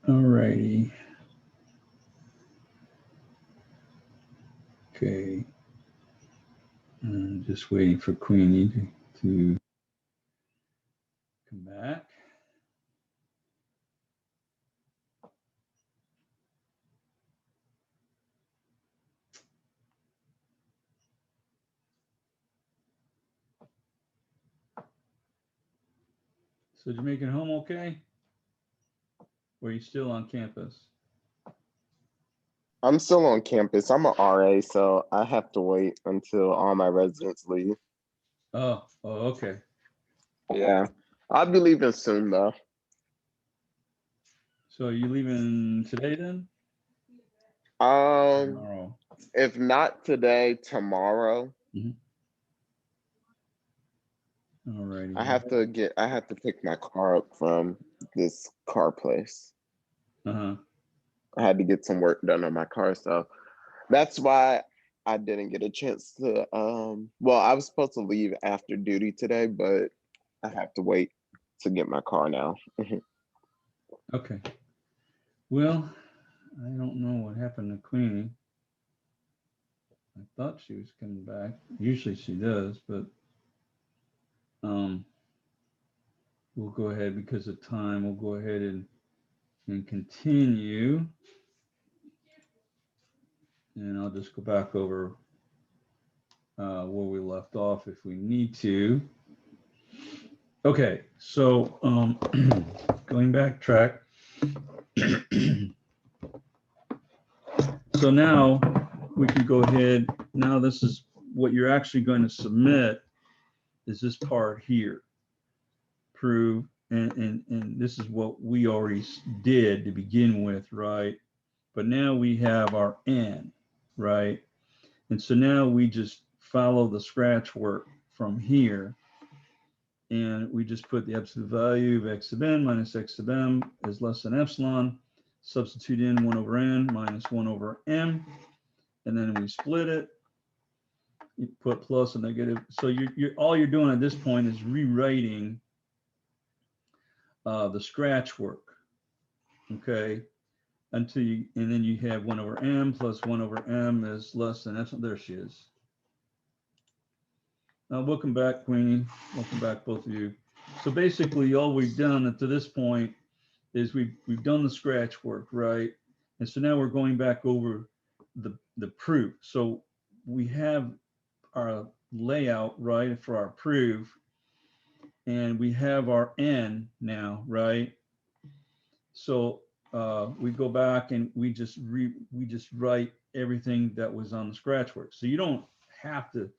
All righty. Okay. Just waiting for Queenie to come back. So did you make it home okay? Or are you still on campus? I'm still on campus. I'm an RA, so I have to wait until all my residents leave. Oh, okay. Yeah. I'll be leaving soon though. So are you leaving today then? Um, Tomorrow. if not today, tomorrow. Mm-hmm. All righty. I have to pick my car up from this car place. Uh-huh. I had to get some work done on my car, so that's why I didn't get a chance to well, I was supposed to leave after duty today, but I have to wait to get my car now. Okay. Well, I don't know what happened to Queenie. I thought she was coming back. Usually she does, but um, we'll go ahead because of time. We'll go ahead and continue. And I'll just go back over where we left off if we need to. Okay, so going back track. So now we can go ahead. Now this is what you're actually going to submit is this part here. Prove, and this is what we already did to begin with, right? But now we have our N, right? And so now we just follow the scratch work from here. And we just put the absolute value of x sub n minus x sub m is less than epsilon. Substitute in 1 over n minus 1 over m. And then we split it. You put plus and negative. So you're all you're doing at this point is rewriting the scratch work. Okay. Until you, and then you have 1 over m plus 1 over m is less than epsilon. There she is. Welcome back, Queenie. Welcome back, both of you. So basically, all we've done up to this point is we've done the scratch work, right? And so now we're going back over the proof. So we have our layout, right, for our proof, and we have our n now, right? So we go back and we just write everything that was on the scratch work. So you don't have to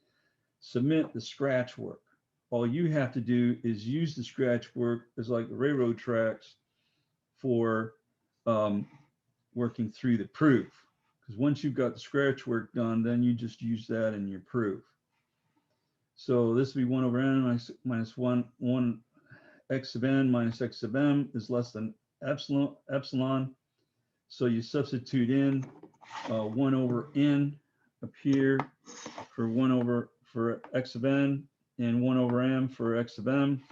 submit the scratch work. All you have to do is use the scratch work as like the railroad tracks for working through the proof. Because once you've got the scratch work done, then you just use that in your proof. So this would be 1 over n minus 1 x sub n minus x sub m is less than epsilon. So you substitute in 1 over n up here for 1 over for x sub n and 1 over m for x sub m,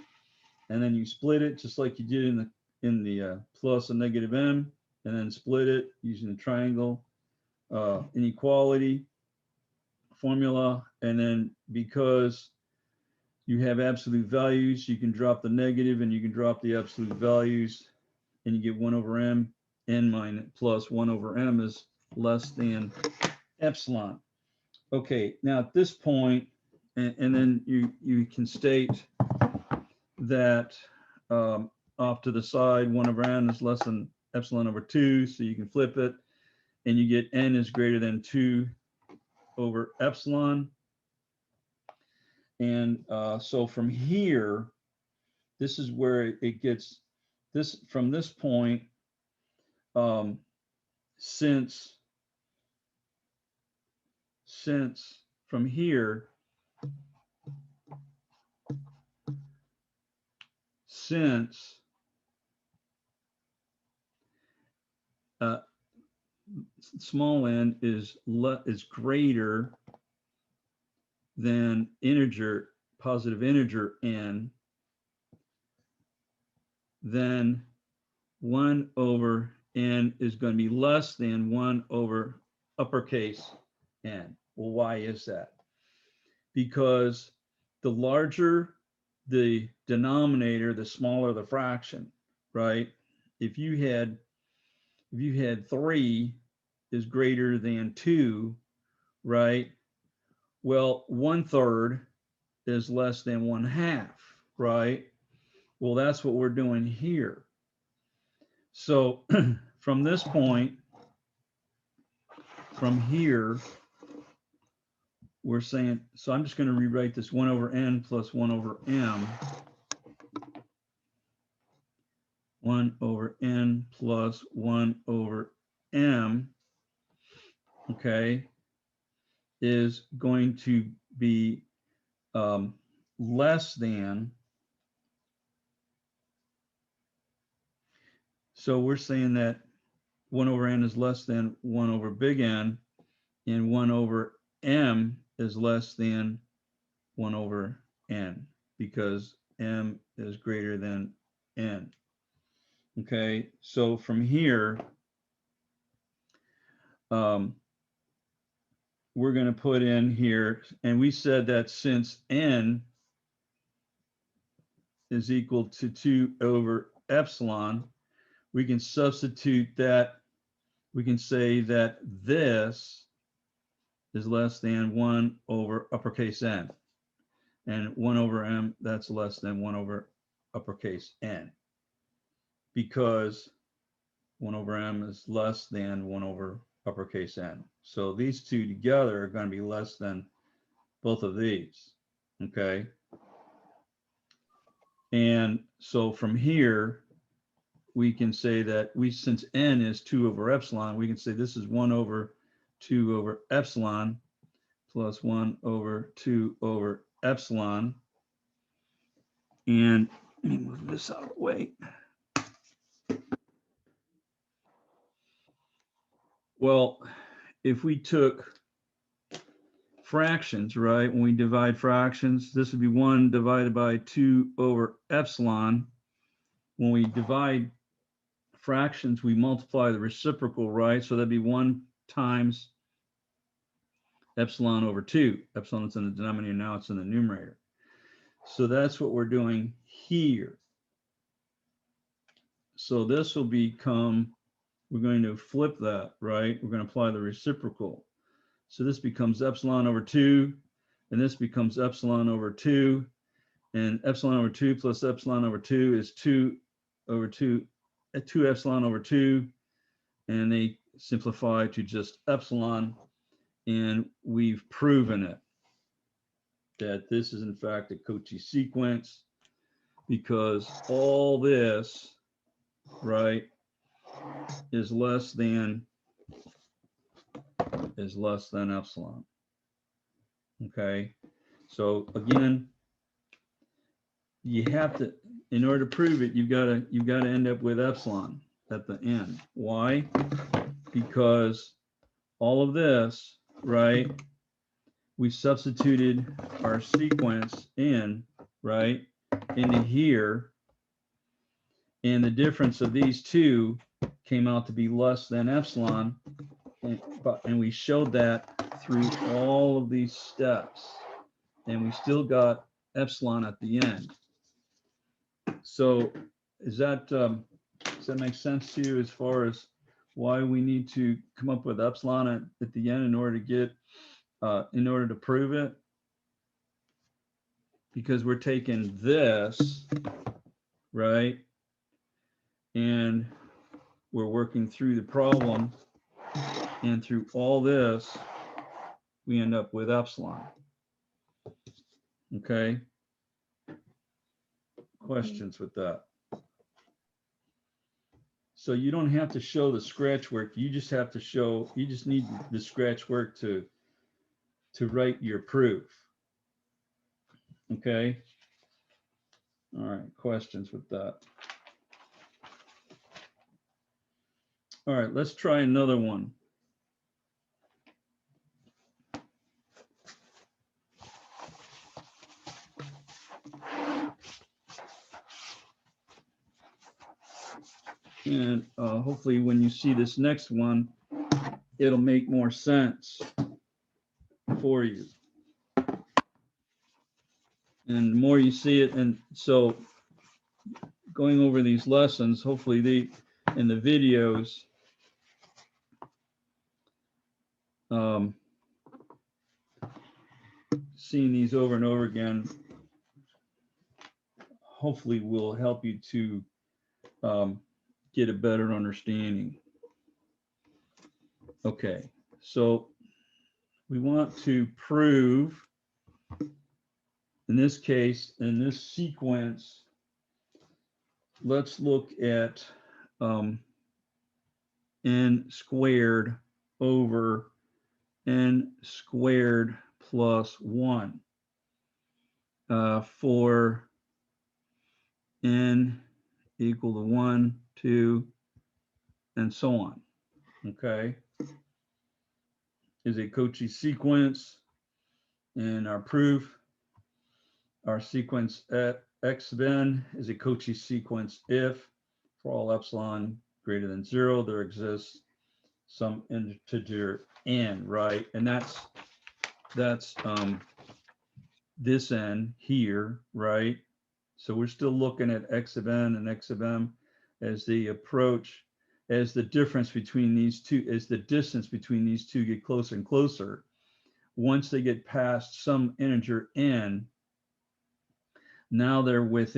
and then you split it just like you did in the plus and negative m, and then split it using the triangle inequality formula. And then because you have absolute values, you can drop the negative and you can drop the absolute values, and you get 1 over m, n minus plus 1 over m is less than epsilon. Okay, now at this point, and then you can state that off to the side, 1 over n is less than epsilon over 2, so you can flip it, and you get n is greater than 2 over epsilon. And so from here, this is where it gets this from this point, since from here, since small n is greater than integer, positive integer n, then 1 over n is going to be less than 1 over uppercase n. Well, why is that? Because the larger the denominator, the smaller the fraction, right? If you had 3 is greater than 2, right? Well, 1/3 is less than 1/2, right? Well, that's what we're doing here. So from this point, from here, we're saying, so I'm just going to rewrite this 1 over n plus 1 over m. 1 over n plus 1 over m, okay, is going to be less than, so we're saying that 1 over n is less than 1 over big N, and 1 over m is less than 1 over n, because m is greater than n. Okay, so from here, we're going to put in here, and we said that since n is equal to 2 over epsilon, we can substitute that, we can say that this is less than 1 over uppercase n, and 1 over m, that's less than 1 over uppercase n, because 1 over m is less than 1 over uppercase n. So these two together are going to be less than both of these, okay? And so from here, we can say that since n is 2 over epsilon, we can say this is 1 over 2 over epsilon plus 1 over 2 over epsilon. And let me move this out of the way. Well, if we took fractions, right, when we divide fractions, this would be 1 divided by 2 over epsilon. When we divide fractions, we multiply the reciprocal, right? So that'd be 1 times epsilon over 2. Epsilon is in the denominator, now it's in the numerator. So that's what we're doing here. So this will become, we're going to flip that, right? We're going to apply the reciprocal. So this becomes epsilon over 2, and this becomes epsilon over 2, and epsilon over 2 plus epsilon over 2 is 2 over 2, 2 epsilon over 2, and they simplify to just epsilon, and we've proven it, that this is in fact a Cauchy sequence, because all this, right, is less than epsilon. Okay, so again, you have to, in order to prove it, you've got to end up with epsilon at the end. Why? Because all of this, right, we substituted our sequence in, right, into here, and the difference of these two came out to be less than epsilon, and we showed that through all of these steps, and we still got epsilon at the end. So does that make sense to you as far as why we need to come up with epsilon at the end in order to get in order to prove it? Because we're taking this, right, and we're working through the problem, and through all this we end up with epsilon. Okay, questions with that? So you don't have to show the scratch work, you just have to show, you just need the scratch work to write your proof. Okay, all right, questions with that? All right, let's try another one. And hopefully when you see this next one, it'll make more sense for you. And the more you see it, and so going over these lessons, hopefully in the videos, seeing these over and over again, hopefully will help you to get a better understanding. Okay, so we want to prove, in this case, in this sequence, let's look at n squared over n squared plus 1 for n equal to 1, 2, and so on. Okay, is a Cauchy sequence. In our proof, our sequence at x of n is a Cauchy sequence if for all epsilon greater than 0, there exists some integer n, right? And that's this n here, right? So we're still looking at x of n and x of m as the approach, as the difference between these two, as the distance between these two get closer and closer. Once they get past some integer n, now they're less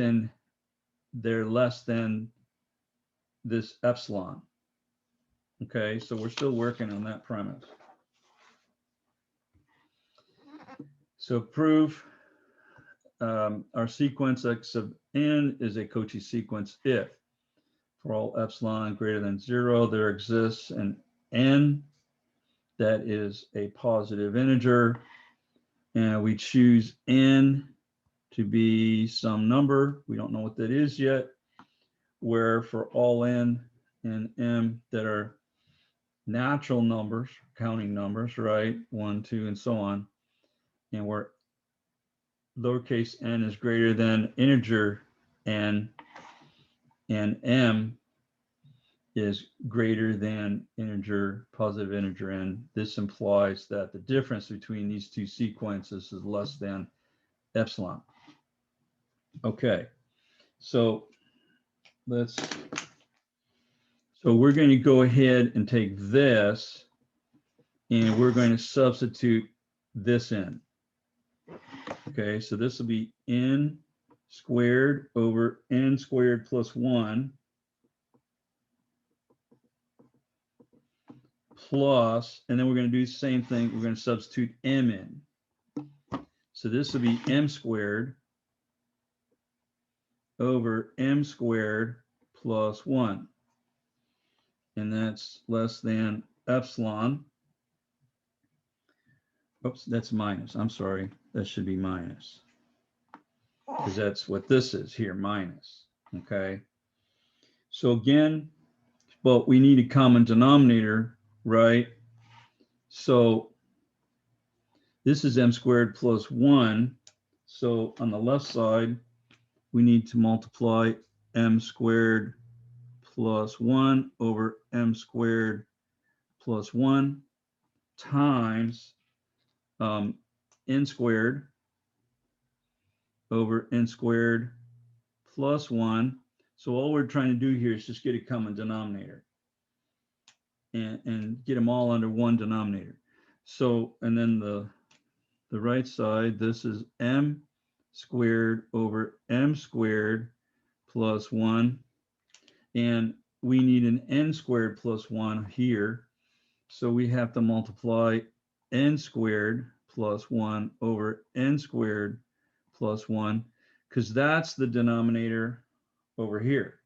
than this epsilon. Okay, so we're still working on that premise. So prove our sequence x of n is a Cauchy sequence if for all epsilon greater than 0, there exists an n that is a positive integer, and we choose n to be some number. We don't know what that is yet, where for all n and m that are natural numbers, counting numbers, right? 1, 2, and so on, and where lowercase n is greater than integer n, and m is greater than positive integer n. This implies that the difference between these two sequences is less than epsilon. Okay, so we're going to go ahead and take this, and we're going to substitute this in. Okay, so this will be n squared over n squared plus 1 plus, and then we're going to do the same thing. We're going to substitute m in. So this will be m squared over m squared plus 1. And that's less than epsilon. Oops, that's minus. I'm sorry. That should be minus, because that's what this is here, minus. Okay. So again, but we need a common denominator, right? So this is m squared plus 1. So on the left side, we need to multiply m squared plus 1 over m squared plus 1 times n squared over n squared plus 1. So all we're trying to do here is just get a common denominator and get them all under one denominator. So, and then the right side, this is m squared over m squared plus 1. And we need an n squared plus 1 here. So we have to multiply n squared plus 1 over n squared plus 1, because that's the denominator over here.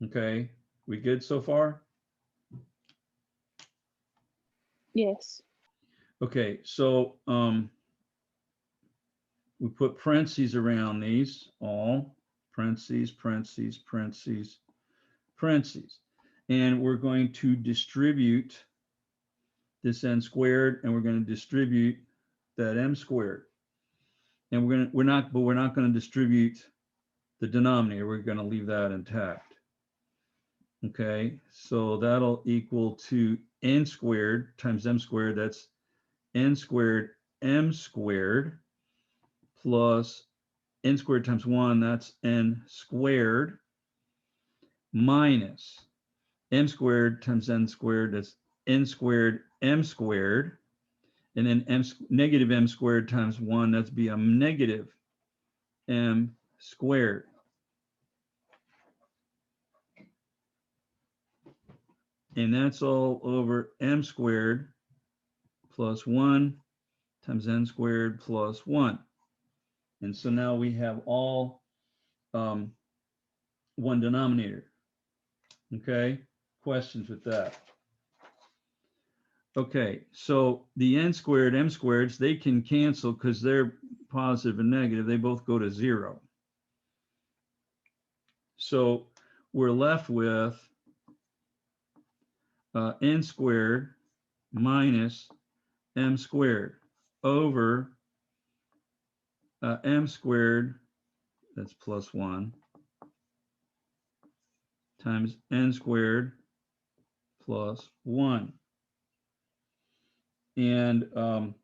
Okay, we good so far? Yes. Okay, so we put parentheses around these, all parentheses, parentheses, parentheses, parentheses. And we're going to distribute this n squared, and we're going to distribute that m squared. And we're not going to distribute the denominator. We're going to leave that intact. Okay, so that'll equal to n squared times m squared. That's n squared m squared plus n squared times 1, that's n squared, minus m squared times n squared, that's n squared m squared, and then negative m squared times 1, that's be a negative m squared. And that's all over m squared plus 1 times n squared plus 1. And so now we have all one denominator. Okay, questions with that? Okay, so the n squared, m squareds, they can cancel because they're positive and negative. They both go to 0. So we're left with n squared minus m squared over m squared, that's plus 1, times n squared plus 1. And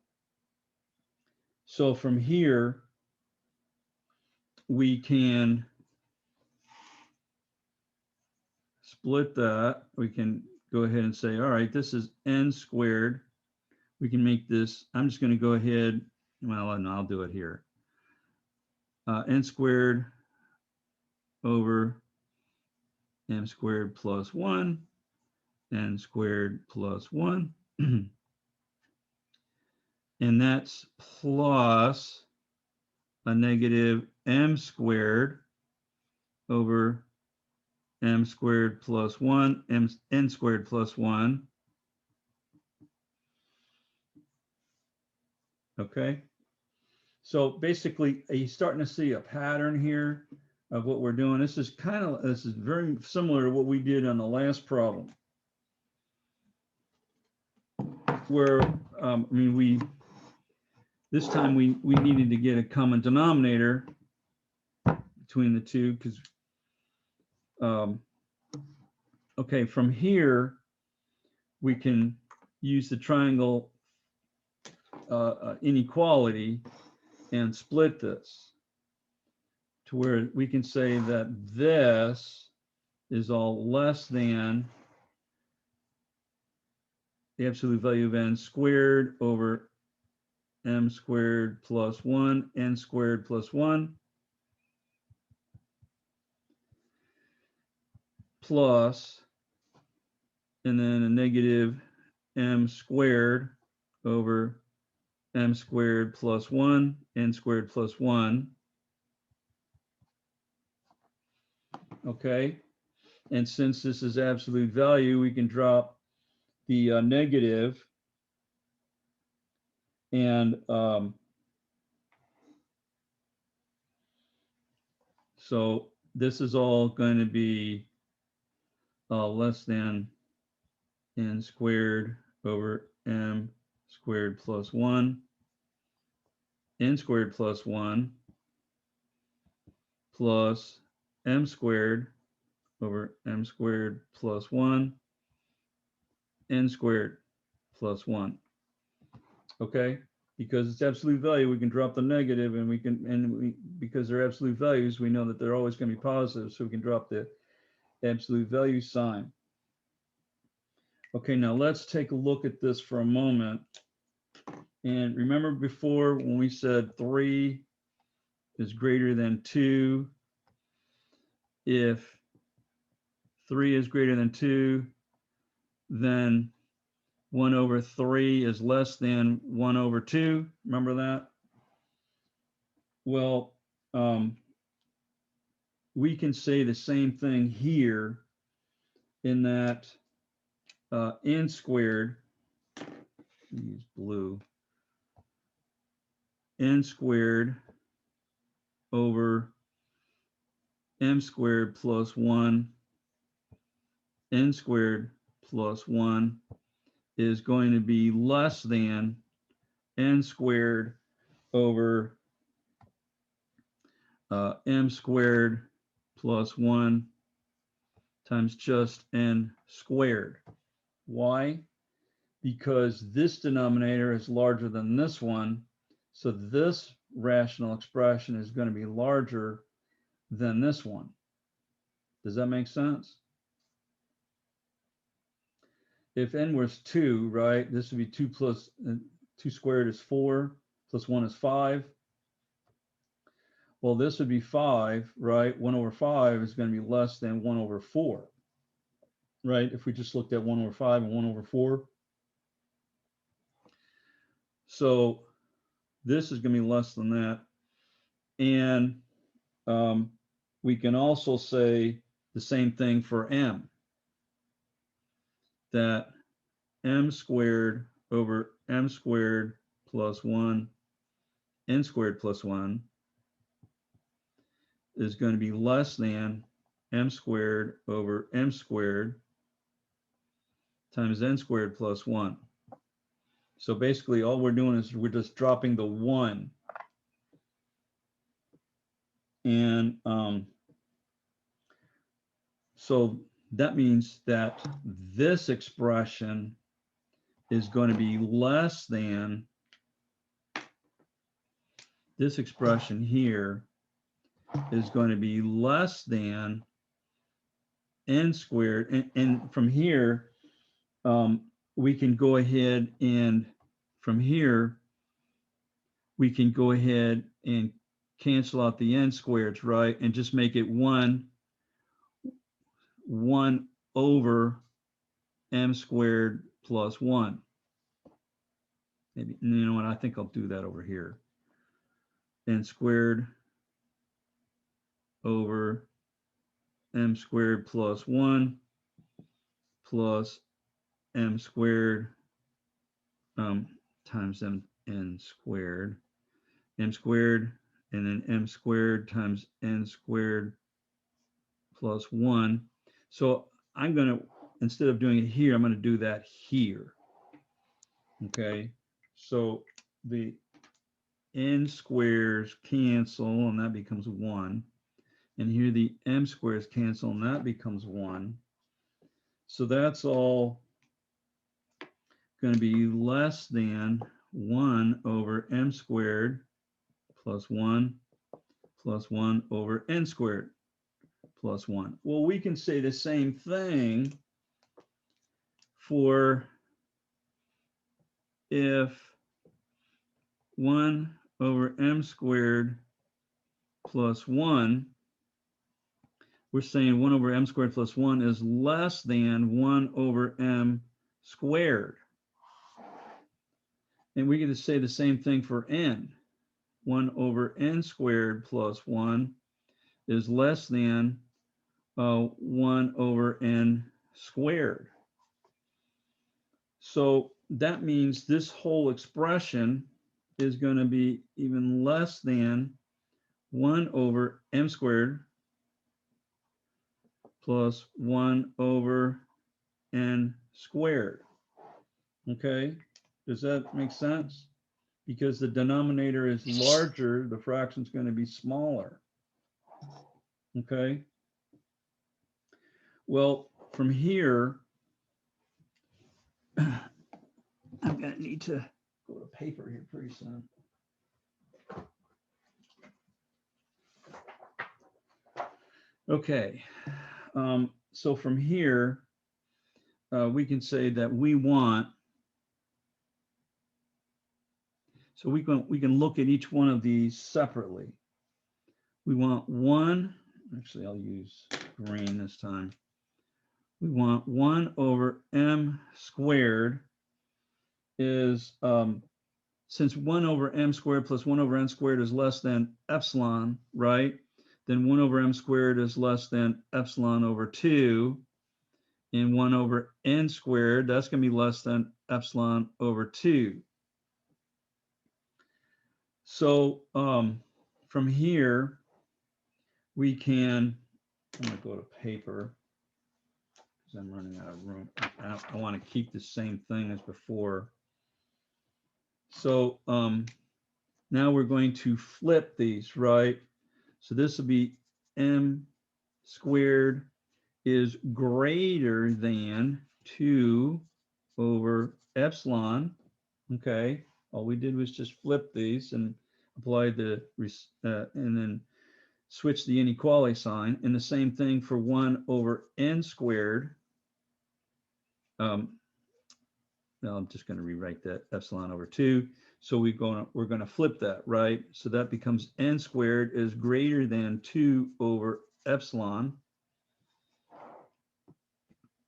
so from here, we can split that. We can go ahead and say, all right, this is n squared. We can make this, I'm just going to go ahead, well, and I'll do it here. N squared over m squared plus 1, n squared plus 1. And that's plus a negative m squared over m squared plus 1, n squared plus 1. Okay. So basically, you're starting to see a pattern here of what we're doing. This is very similar to what we did on the last problem, where this time we needed to get a common denominator between the two because okay, from here we can use the triangle inequality and split this to where we can say that this is all less than the absolute value of n squared over m squared plus 1, n squared plus 1, plus, and then a negative m squared over m squared plus 1, n squared plus 1. Okay, and since this is absolute value, we can drop the negative, and so this is all going to be less than n squared over m squared plus 1, n squared plus 1, plus m squared over m squared plus 1, n squared plus 1. Okay, because it's absolute value, we can drop the negative, and because they're absolute values, we know that they're always going to be positive, so we can drop the absolute value sign. Okay, now let's take a look at this for a moment. And remember before when we said 3 is greater than 2, if 3 is greater than 2, then 1 over 3 is less than 1 over 2. Remember that? Well, we can say the same thing here in that n squared, use blue, n squared over m squared plus 1, n squared plus 1 is going to be less than n squared over m squared plus 1, times just n squared. Why? Because this denominator is larger than this one. So this rational expression is going to be larger than this one. Does that make sense? If n was 2, right, this would be 2 plus 2 squared is 4, plus 1 is 5. Well, this would be 5, right? 1 over 5 is going to be less than 1 over 4, right? If we just looked at 1 over 5 and 1 over 4. So this is going to be less than that. And we can also say the same thing for m, that m squared over m squared plus 1, n squared plus 1 is going to be less than m squared over m squared times n squared plus 1. So basically all we're doing is we're just dropping the 1. And so that means that this expression is going to be less than this expression here is going to be less than n squared. And from here, we can go ahead and from here, we can go ahead and cancel out the n squareds, right? And just make it 1 over m squared plus 1. Maybe, you know what, I think I'll do that over here. N squared over m squared plus 1 plus m squared times n squared, and then m squared times n squared plus 1. So I'm going to, instead of doing it here, I'm going to do that here. Okay, so the n squares cancel, and that becomes 1. And here the m squares cancel, and that becomes 1. So that's all going to be less than 1 over m squared plus 1 over n squared plus 1. Well, we can say the same thing for if 1 over m squared plus 1, we're saying 1 over m squared plus 1 is less than 1 over m squared. And we get to say the same thing for n. 1 over n squared plus 1 is less than 1 over n squared. So that means this whole expression is going to be even less than 1 over m squared plus 1 over n squared. Okay, does that make sense? Because the denominator is larger, the fraction is going to be smaller. Okay. Well, from here, I'm going to need to go to paper here pretty soon. Okay. So from here, we can say that we want, so we can look at each one of these separately. We want 1, actually I'll use green this time. We want 1 over m squared is, since 1 over m squared plus 1 over n squared is less than epsilon, right? Then 1 over m squared is less than epsilon over 2. And 1 over n squared, that's going to be less than epsilon over 2. So from here, we can, I'm going to go to paper because I'm running out of room. I want to keep the same thing as before. So now we're going to flip these, right? So this will be m squared is greater than 2 over epsilon. Okay, all we did was just flip these and apply the and then switch the inequality sign, and the same thing for 1 over n squared. Now I'm just going to rewrite that epsilon over 2. So we're going to flip that, right? So that becomes n squared is greater than 2 over epsilon.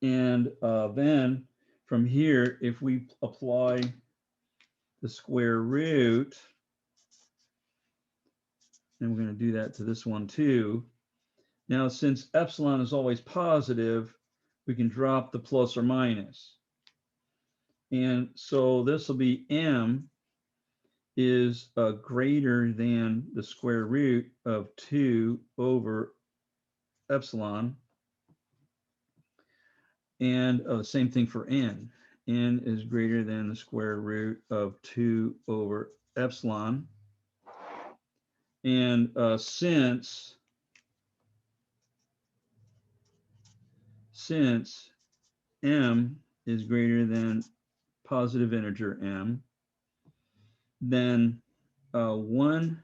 And then from here, if we apply the square root, and we're going to do that to this one too. Now, since epsilon is always positive, we can drop the plus or minus. And so this will be m is greater than the square root of 2 over epsilon. And the same thing for n. N is greater than the square root of 2 over epsilon. And since m is greater than positive integer m, then 1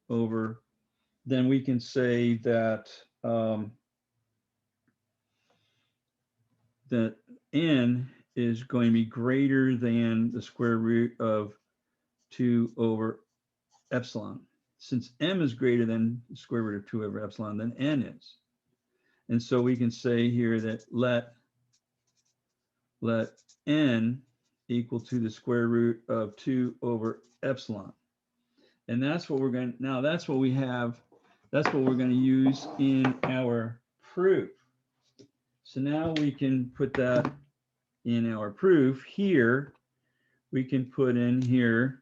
over, then we can say that that n is going to be greater than the square root of 2 over epsilon. Since m is greater than the square root of 2 over epsilon, then n is. And so we can say here that let n equal to the square root of 2 over epsilon. And that's what we're going to, now that's what we have, that's what we're going to use in our proof. So now we can put that in our proof here. We can put in here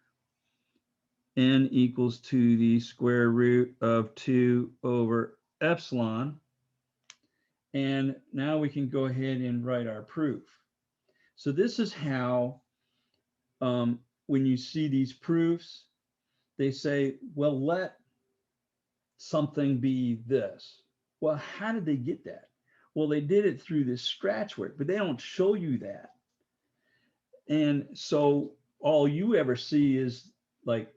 n equals to the square root of 2 over epsilon. And now we can go ahead and write our proof. So this is how, when you see these proofs, they say, well, let something be this. Well, how did they get that? Well, they did it through this scratch work, but they don't show you that. And so all you ever see is like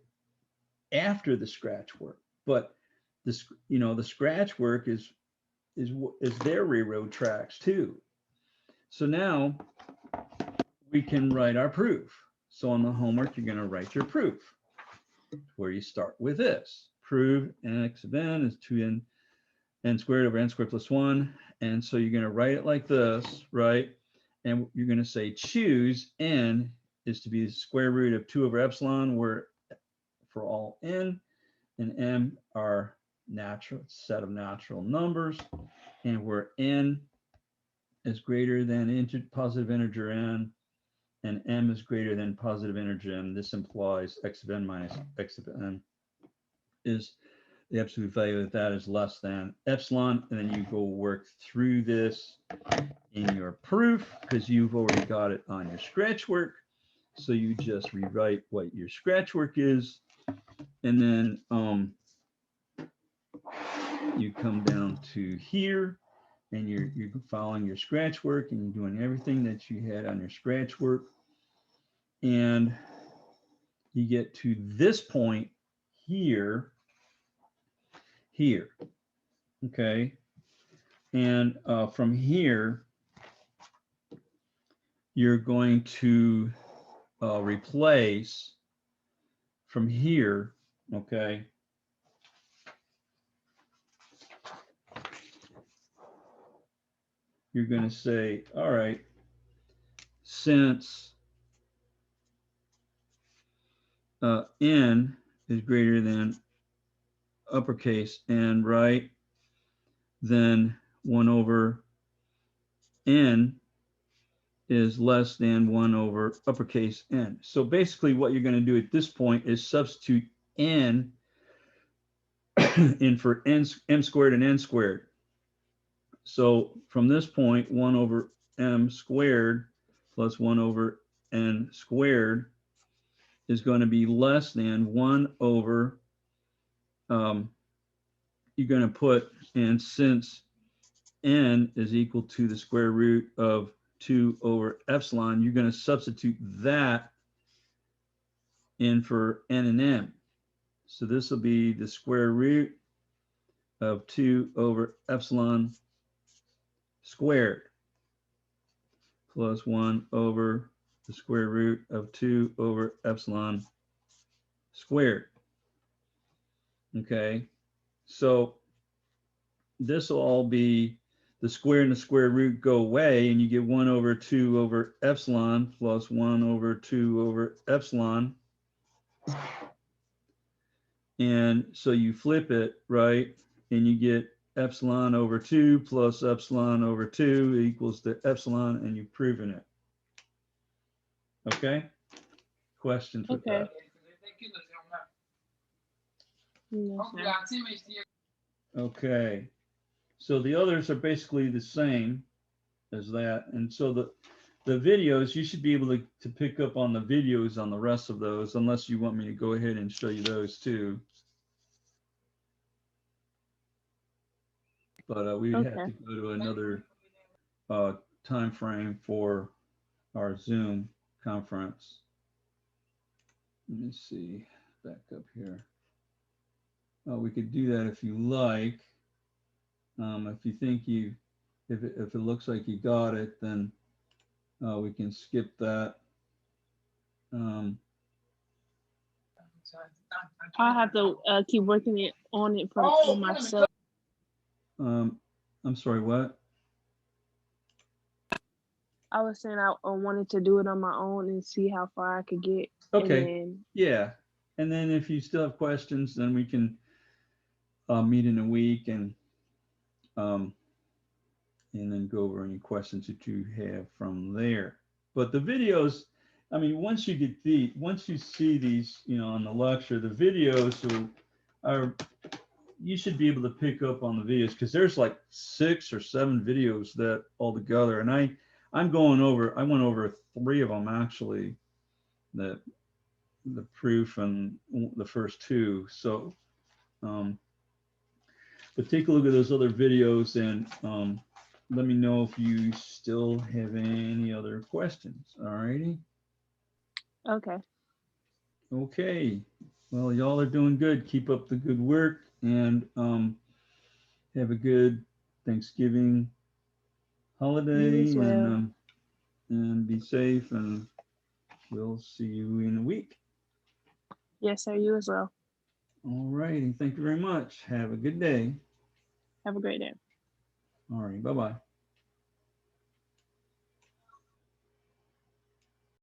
after the scratch work, but this, you know, the scratch work is their railroad tracks too. So now we can write our proof. So on the homework, you're going to write your proof, where you start with this. Prove x of n is 2n squared over n squared plus 1. And so you're going to write it like this, right? And you're going to say choose n is to be the square root of 2 over epsilon, where for all n, and m are natural set of natural numbers, and where n is greater than positive integer n, and m is greater than positive integer n. This implies x of n minus x of n is the absolute value of that is less than epsilon. And then you go work through this in your proof because you've already got it on your scratch work. So you just rewrite what your scratch work is, and then you come down to here, and you're following your scratch work, and you're doing everything that you had on your scratch work, and you get to this point here, okay, and from here you're going to replace from here, okay. You're going to say, all right, since n is greater than uppercase n, right, then 1 over n is less than 1 over uppercase n. So basically what you're going to do at this point is substitute n in for m squared and n squared. So from this point, 1 over m squared plus 1 over n squared is going to be less than 1 over, you're going to put, and since n is equal to the square root of 2 over epsilon, you're going to substitute that in for n and m. So this will be the square root of 2 over epsilon squared plus 1 over the square root of 2 over epsilon squared. Okay, so this will all be the square and the square root go away, and you get 1 over 2 over epsilon plus 1 over 2 over epsilon. And so you flip it, right? And you get epsilon over 2 plus epsilon over 2 equals the epsilon, and you've proven it. Okay? Questions with Okay. that? No, sir. Okay. So the others are basically the same as that. And so the videos, you should be able to pick up on the videos on the rest of those, unless you want me to go ahead and show you those too. But we would have Okay. to go to another time frame for our Zoom conference. Let me see, back up here. We could do that if you like. If you think if it looks like you got it, then we can skip that. I'll have to keep working on it for myself. I'm sorry, what? I was saying I wanted to do it on my own and see how far I could get. Okay. And Yeah. And then if you still have questions, then we can meet in a week and then go over any questions that you have from there. But the videos, I mean, once you see these, on the lecture, the videos are you should be able to pick up on the videos, because there's like 6 or 7 videos that all together. And I went over 3 of them actually, the proof and the first 2. So, but take a look at those other videos and let me know if you still have any other questions. All righty. okay. Okay. Well, y'all are doing good. Keep up the good work, and have a good Thanksgiving holiday, You as well. and be safe, and we'll see you in a week. Yes, sir. You as well. All righty. Thank you very much. Have a good day. Have a great day. All right. Bye-bye.